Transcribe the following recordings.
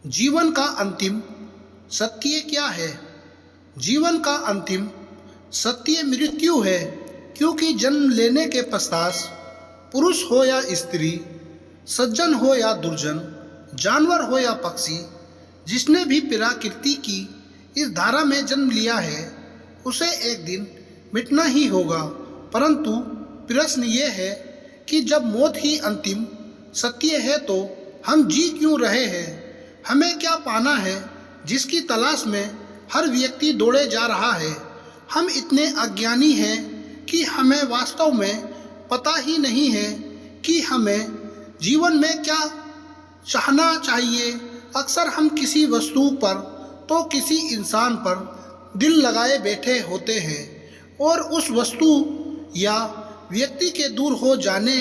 जीवन का अंतिम सत्य क्या है? जीवन का अंतिम सत्य मृत्यु है, क्योंकि जन्म लेने के पश्चात पुरुष हो या स्त्री, सज्जन हो या दुर्जन, जानवर हो या पक्षी, जिसने भी प्रकृति की इस धारा में जन्म लिया है, उसे एक दिन मिटना ही होगा। परंतु प्रश्न ये है कि जब मौत ही अंतिम सत्य है तो हम जी क्यों रहे हैं? हमें क्या पाना है जिसकी तलाश में हर व्यक्ति दौड़े जा रहा है? हम इतने अज्ञानी हैं कि हमें वास्तव में पता ही नहीं है कि हमें जीवन में क्या चाहना चाहिए। अक्सर हम किसी वस्तु पर तो किसी इंसान पर दिल लगाए बैठे होते हैं और उस वस्तु या व्यक्ति के दूर हो जाने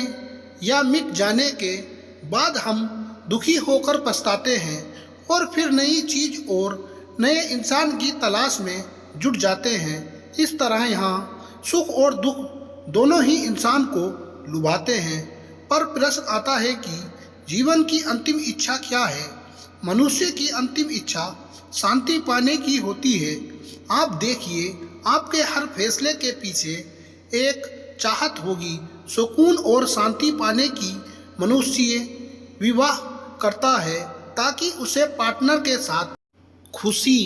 या मिट जाने के बाद हम दुखी होकर पछताते हैं और फिर नई चीज़ और नए इंसान की तलाश में जुट जाते हैं। इस तरह यहाँ सुख और दुख दोनों ही इंसान को लुभाते हैं। पर प्रश्न आता है कि जीवन की अंतिम इच्छा क्या है? मनुष्य की अंतिम इच्छा शांति पाने की होती है। आप देखिए, आपके हर फैसले के पीछे एक चाहत होगी, सुकून और शांति पाने की। मनुष्य विवाह करता है ताकि उसे पार्टनर के साथ खुशी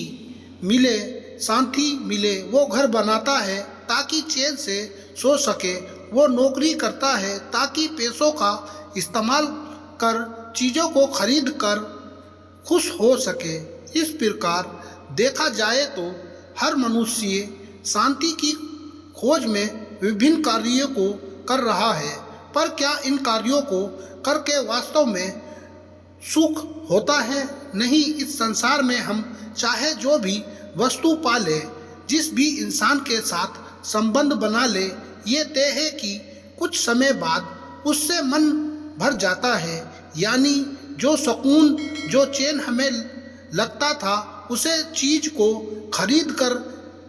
मिले, शांति मिले। वो घर बनाता है ताकि चैन से सो सके। वो नौकरी करता है ताकि पैसों का इस्तेमाल कर चीज़ों को खरीद कर खुश हो सके। इस प्रकार देखा जाए तो हर मनुष्य शांति की खोज में विभिन्न कार्यों को कर रहा है। पर क्या इन कार्यों को करके वास्तव में सुख होता है? नहीं। इस संसार में हम चाहे जो भी वस्तु पा ले, जिस भी इंसान के साथ संबंध बना ले, ये तय है कि कुछ समय बाद उससे मन भर जाता है। यानी जो सुकून, जो चैन हमें लगता था उसे चीज़ को खरीद कर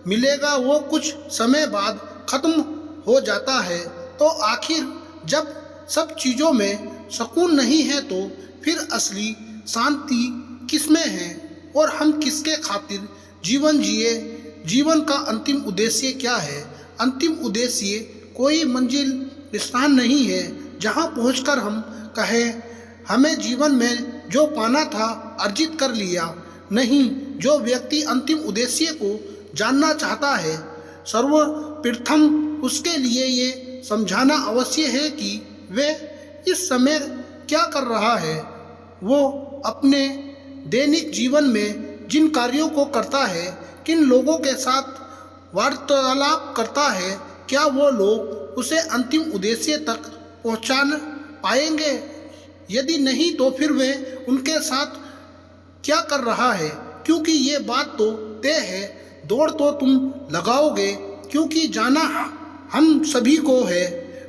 मिलेगा, वो कुछ समय बाद खत्म हो जाता है। तो आखिर जब सब चीज़ों में सुकून नहीं है तो फिर असली शांति किसमें है और हम किसके खातिर जीवन जिए? जीवन का अंतिम उद्देश्य क्या है? अंतिम उद्देश्य कोई मंजिल स्थान नहीं है जहां पहुंचकर हम कहें हमें जीवन में जो पाना था अर्जित कर लिया। नहीं, जो व्यक्ति अंतिम उद्देश्य को जानना चाहता है, सर्वप्रथम उसके लिए ये समझाना आवश्यक है कि वे इस समय क्या कर रहा है। वो अपने दैनिक जीवन में जिन कार्यों को करता है, किन लोगों के साथ वार्तालाप करता है, क्या वो लोग उसे अंतिम उद्देश्य तक पहुंचा पाएंगे? यदि नहीं तो फिर वे उनके साथ क्या कर रहा है? क्योंकि ये बात तो तय है, दौड़ तो तुम लगाओगे, क्योंकि जाना हम सभी को है।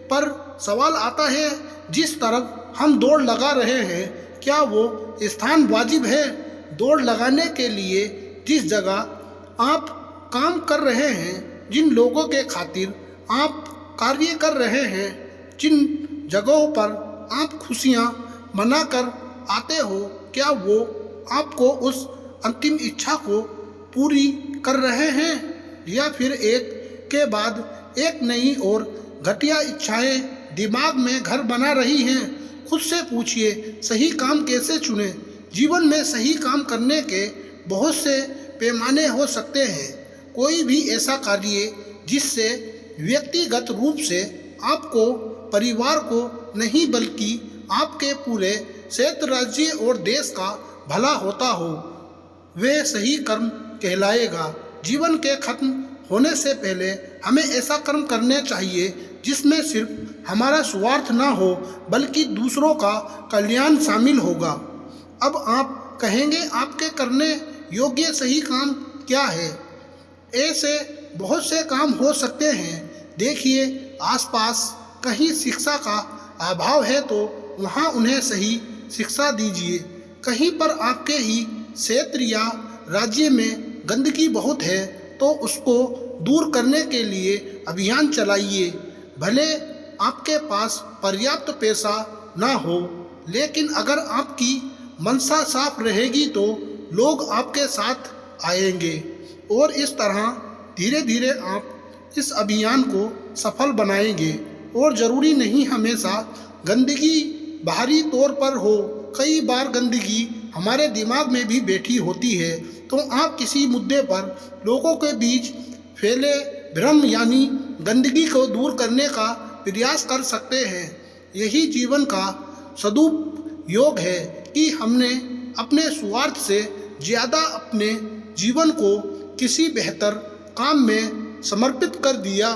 पर सवाल आता है, जिस तरफ हम दौड़ लगा रहे हैं, क्या वो स्थान वाजिब है? दौड़ लगाने के लिए जिस जगह आप काम कर रहे हैं, जिन लोगों के खातिर आप कार्य कर रहे हैं, जिन जगहों पर आप खुशियाँ मनाकर आते हो, क्या वो आपको उस अंतिम इच्छा को पूरी कर रहे हैं या फिर एक के बाद एक नई और घटिया इच्छाएं दिमाग में घर बना रही हैं? खुद से पूछिए, सही काम कैसे चुने? जीवन में सही काम करने के बहुत से पैमाने हो सकते हैं। कोई भी ऐसा कार्य जिससे व्यक्तिगत रूप से आपको, परिवार को नहीं बल्कि आपके पूरे क्षेत्र, राज्य और देश का भला होता हो, वे सही कर्म कहलाएगा। जीवन के खत्म होने से पहले हमें ऐसा कर्म करने चाहिए जिसमें सिर्फ हमारा स्वार्थ ना हो बल्कि दूसरों का कल्याण शामिल होगा। अब आप कहेंगे, आपके करने योग्य सही काम क्या है? ऐसे बहुत से काम हो सकते हैं। देखिए, आसपास कहीं शिक्षा का अभाव है तो वहाँ उन्हें सही शिक्षा दीजिए। कहीं पर आपके ही क्षेत्र या राज्य में गंदगी बहुत है तो उसको दूर करने के लिए अभियान चलाइए। भले आपके पास पर्याप्त पैसा ना हो, लेकिन अगर आपकी मनसा साफ रहेगी तो लोग आपके साथ आएंगे और इस तरह धीरे धीरे आप इस अभियान को सफल बनाएंगे। और ज़रूरी नहीं हमेशा गंदगी बाहरी तौर पर हो, कई बार गंदगी हमारे दिमाग में भी बैठी होती है। तो आप किसी मुद्दे पर लोगों के बीच फैले भ्रम यानी गंदगी को दूर करने का प्रयास कर सकते हैं। यही जीवन का सदुपयोग है कि हमने अपने स्वार्थ से ज़्यादा अपने जीवन को किसी बेहतर काम में समर्पित कर दिया।